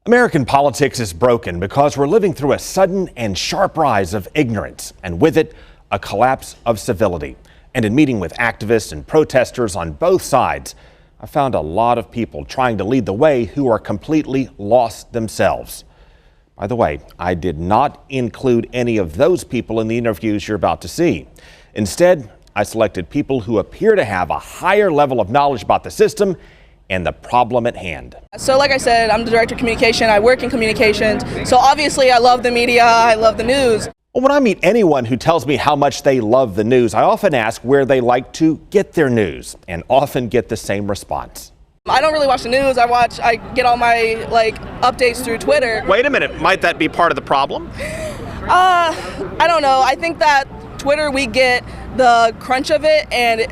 American politics is broken because we're living through a sudden and sharp rise of ignorance, and with it, a collapse of civility. And in meeting with activists and protesters on both sides, I found a lot of people trying to lead the way who are completely lost themselves. By the way, I did not include any of those people in the interviews you're about to see. Instead, I selected people who appear to have a higher level of knowledge about the system and the problem at hand. So like I said, I'm the director of communication. I work in communications. So obviously I love the media. I love the news. Well, when I meet anyone who tells me how much they love the news, I often ask where they like to get their news and often get the same response. I don't really watch the news. I get all my updates through Twitter. Wait a minute, might that be part of the problem? I don't know. I think that Twitter, we get the crunch of it, and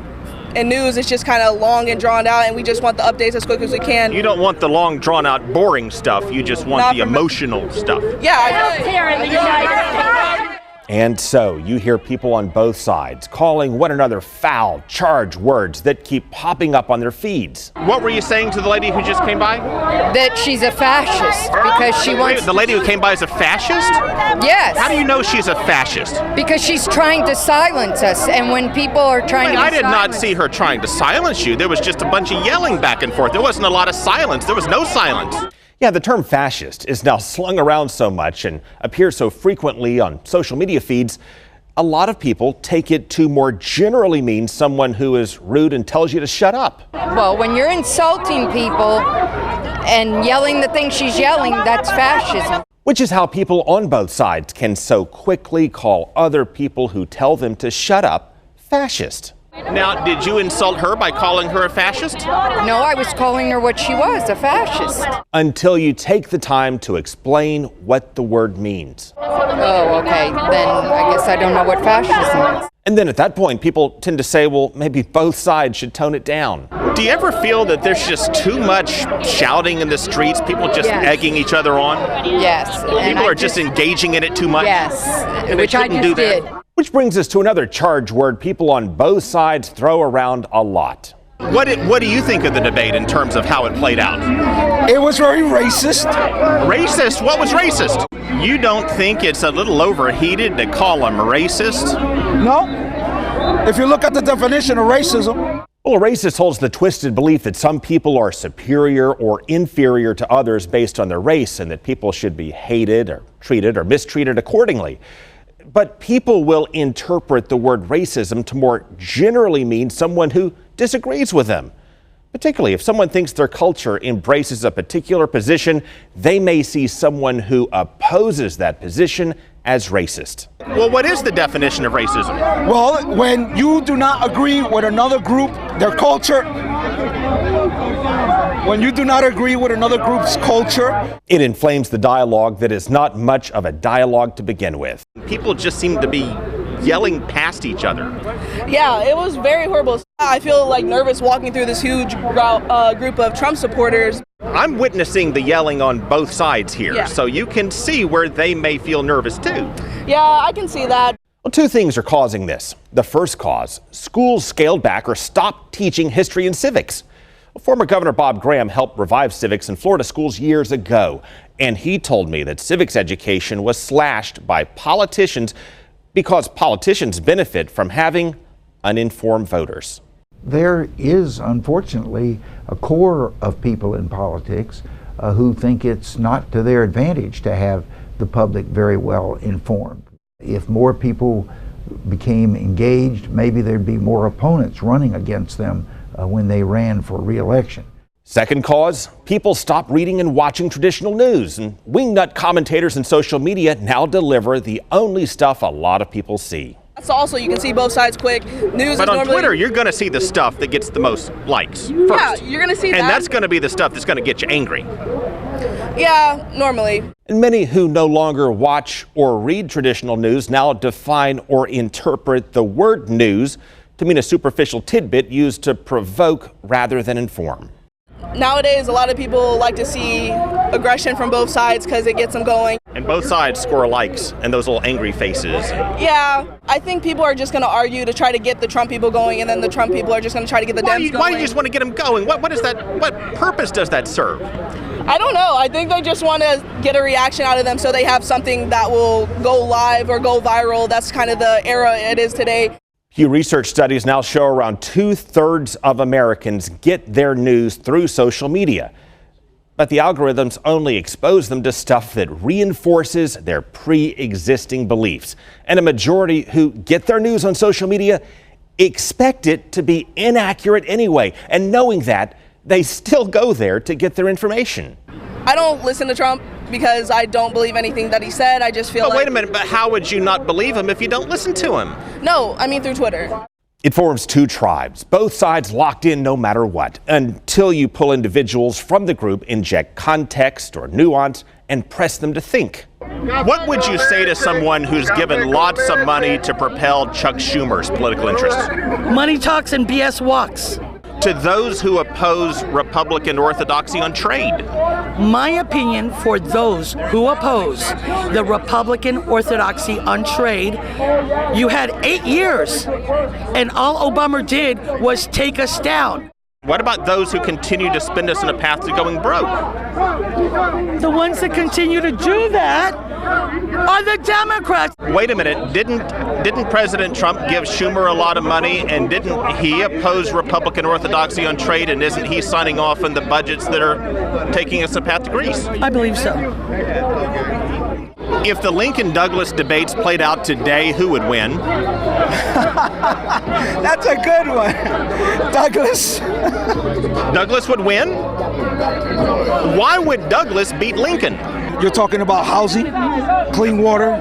news is just kind of long and drawn out, and we just want the updates as quick as we can. You don't want the long, drawn out, boring stuff. You just want the emotional stuff. Yeah. Here in the United States. And so you hear people on both sides calling one another foul, charged words that keep popping up on their feeds. What were you saying to the lady who just came by? That she's a fascist because she wants. The lady who came by is a fascist? Yes. How do you know she's a fascist? Because she's trying to silence us, and when people are trying to. I did not see her trying to silence you. There was just a bunch of yelling back and forth. There wasn't a lot of silence. There was no silence. Yeah, the term fascist is now slung around so much and appears so frequently on social media feeds, a lot of people take it to more generally mean someone who is rude and tells you to shut up. Well, when you're insulting people and yelling the things she's yelling, that's fascism. Which is how people on both sides can so quickly call other people who tell them to shut up fascist. Now, did you insult her by calling her a fascist? No, I was calling her what she was, a fascist. Until you take the time to explain what the word means. Oh, okay. Then I guess I don't know what fascism is. And then at that point, people tend to say, well, maybe both sides should tone it down. Do you ever feel that there's just too much shouting in the streets, people just egging each other on? Yes. People are just engaging in it too much? Yes, and which I just did. Which brings us to another charge word people on both sides throw around a lot. What do you think of the debate in terms of how it played out? It was very racist. Racist? What was racist? You don't think it's a little overheated to call them racist? No. If you look at the definition of racism. Well, a racist holds the twisted belief that some people are superior or inferior to others based on their race, and that people should be hated or treated or mistreated accordingly. But people will interpret the word racism to more generally mean someone who disagrees with them. Particularly if someone thinks their culture embraces a particular position, they may see someone who opposes that position as racist. Well, what is the definition of racism? Well, when you do not agree with another group, their culture, when you do not agree with another group's culture, it inflames the dialogue that is not much of a dialogue to begin with. People just seem to be yelling past each other. Yeah, it was very horrible. I feel nervous walking through this huge group of Trump supporters. I'm witnessing the yelling on both sides here, so you can see where they may feel nervous too. Yeah, I can see that. Well, two things are causing this. The first cause, schools scaled back or stopped teaching history and civics. Former Governor Bob Graham helped revive civics in Florida schools years ago, and he told me that civics education was slashed by politicians because politicians benefit from having uninformed voters. There is, unfortunately, a core of people in politics who think it's not to their advantage to have the public very well informed. If more people became engaged, maybe there'd be more opponents running against them when they ran for re-election. Second cause, people stopped reading and watching traditional news, and wingnut commentators and social media now deliver the only stuff a lot of people see. So also, you can see both sides quick. News but is on Twitter, you're going to see the stuff that gets the most likes first. Yeah, you're going to see that. And that's going to be the stuff that's going to get you angry. Yeah, normally. And many who no longer watch or read traditional news now define or interpret the word news to mean a superficial tidbit used to provoke rather than inform. Nowadays, a lot of people like to see aggression from both sides because it gets them going. And both sides score likes and those little angry faces. Yeah, I think people are just going to argue to try to get the Trump people going, and then the Trump people are just going to try to get the Dems going. Why do you just want to get them going? What purpose does that serve? I don't know. I think they just want to get a reaction out of them so they have something that will go live or go viral. That's kind of the era it is today. Pew Research studies now show around 2/3 of Americans get their news through social media. But the algorithms only expose them to stuff that reinforces their pre-existing beliefs. And a majority who get their news on social media expect it to be inaccurate anyway. And knowing that, they still go there to get their information. I don't listen to Trump because I don't believe anything that he said. I just feel But like... wait a minute, but how would you not believe him if you don't listen to him? No, I mean through Twitter. It forms two tribes, both sides locked in no matter what, until you pull individuals from the group, inject context or nuance, and press them to think. What would you say to someone who's given lots of money to propel Chuck Schumer's political interests? Money talks and BS walks. To those who oppose Republican orthodoxy on trade? My opinion for those who oppose the Republican orthodoxy on trade, you had 8 years, and all Obama did was take us down. What about those who continue to spin us in a path to going broke? The ones that continue to do that are the Democrats. Wait a minute, didn't President Trump give Schumer a lot of money, and didn't he oppose Republican orthodoxy on trade, and isn't he signing off on the budgets that are taking us a path to Greece? I believe so. If the Lincoln-Douglas debates played out today, who would win? That's a good one. Douglas. Douglas would win? Why would Douglas beat Lincoln? You're talking about housing, clean water,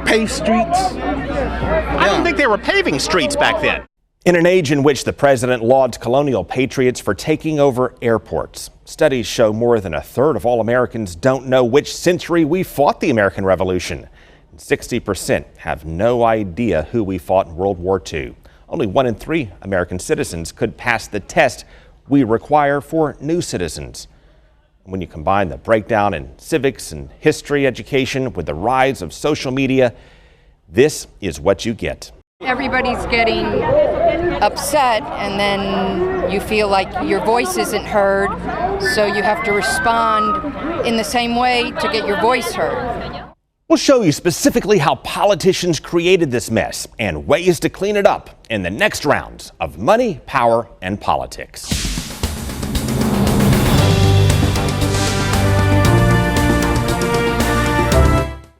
paved streets. I don't think they were paving streets back then. In an age in which the president lauds colonial patriots for taking over airports, studies show more than 1/3 of all Americans don't know which century we fought the American Revolution. 60% have no idea who we fought in World War II. Only 1 in 3 American citizens could pass the test we require for new citizens. When you combine the breakdown in civics and history education with the rise of social media, this is what you get. Everybody's getting upset, and then you feel like your voice isn't heard, so you have to respond in the same way to get your voice heard. We'll show you specifically how politicians created this mess and ways to clean it up in the next rounds of Money, Power, and Politics.